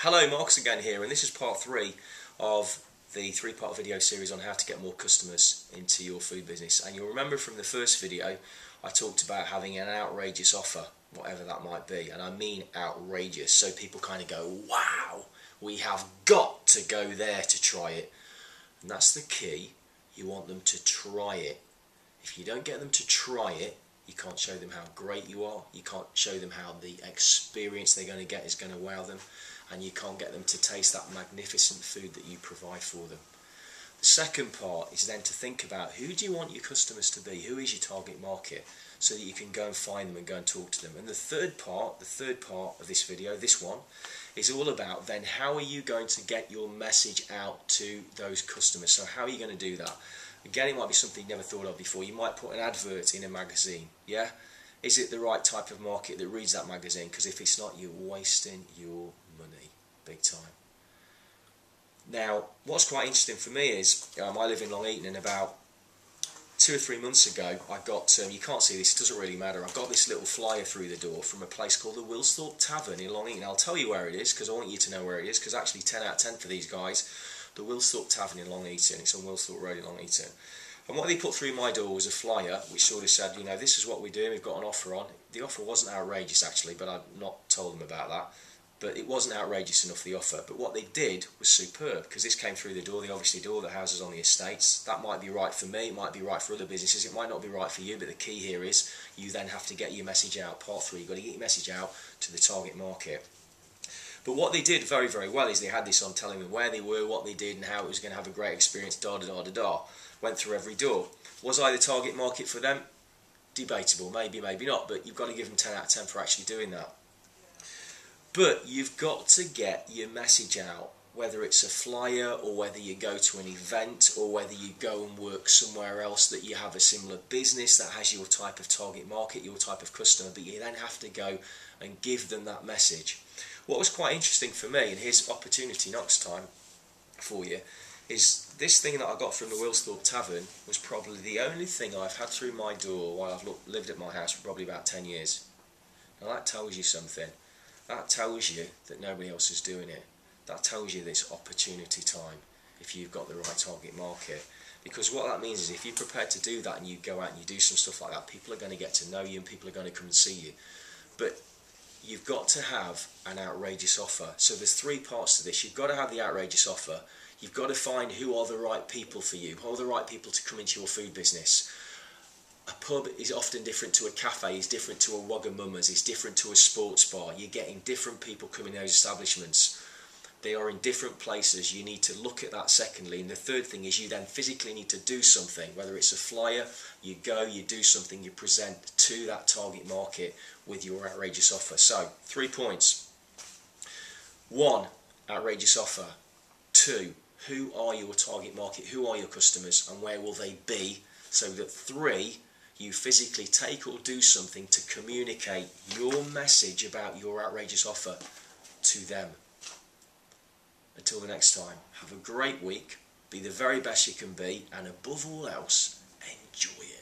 Hello, Marcus again here, and this is part 3 of the 3-part video series on how to get more customers into your food business. And you'll remember from the first video I talked about having an outrageous offer, whatever that might be, and I mean outrageous, so people kind of go, wow, we have got to go there to try it. And that's the key. You want them to try it. If you don't get them to try it, you can't show them how great you are, you can't show them how the experience they're going to get is going to wow them, and you can't get them to taste that magnificent food that you provide for them. The second part is then to think about, who do you want your customers to be? Who is your target market? So that you can go and find them and go and talk to them. And the third part of this video, this one, is all about then how are you going to get your message out to those customers? So how are you going to do that? Again, it might be something you never thought of before. You might put an advert in a magazine, yeah? Is it the right type of market that reads that magazine? Because if it's not, you're wasting your money, big time. Now, what's quite interesting for me is, I live in Long Eaton, and about 2 or 3 months ago, I got, you can't see this, it doesn't really matter, I got this little flyer through the door from a place called the Wilsthorpe Tavern in Long Eaton. I'll tell you where it is, because I want you to know where it is, because actually 10 out of 10 for these guys. The Wilsthorpe Tavern in Long Eaton, it's on Wilsthorpe Road in Long Eaton. And what they put through my door was a flyer which sort of said, you know, this is what we're doing, we've got an offer on. The offer wasn't outrageous actually, but I'd not told them about that. But it wasn't outrageous enough, the offer. But what they did was superb, because this came through the door. They obviously do all the houses on the estates. That might be right for me, it might be right for other businesses, it might not be right for you, but the key here is you then have to get your message out. Part 3, you've got to get your message out to the target market. But what they did very, very well is they had this on telling them where they were, what they did, and how it was going to have a great experience, da-da-da-da-da. Went through every door. Was I the target market for them? Debatable, maybe, maybe not, but you've got to give them 10 out of 10 for actually doing that. But you've got to get your message out, whether it's a flyer or whether you go to an event or whether you go and work somewhere else that you have a similar business that has your type of target market, your type of customer, but you then have to go and give them that message. What was quite interesting for me, and here's opportunity next time for you, is this thing that I got from the Wilsthorpe Tavern was probably the only thing I've had through my door while I've lived at my house for probably about 10 years. Now that tells you something. That tells you that nobody else is doing it. That tells you this opportunity time if you've got the right target market. Because what that means is if you're prepared to do that and you go out and you do some stuff like that, people are going to get to know you and people are going to come and see you. But you've got to have an outrageous offer. So there's 3 parts to this. You've got to have the outrageous offer. You've got to find who are the right people for you, who are the right people to come into your food business. A pub is often different to a cafe, is different to a Wagamama's, is different to a sports bar. You're getting different people coming in those establishments. They are in different places. You need to look at that secondly. And the third thing is you then physically need to do something, whether it's a flyer, you go, you do something, you present to that target market with your outrageous offer. So, 3 points. 1, outrageous offer. 2, who are your target market, who are your customers and where will they be? So that 3, you physically take or do something to communicate your message about your outrageous offer to them. Until the next time, have a great week, be the very best you can be, and above all else, enjoy it.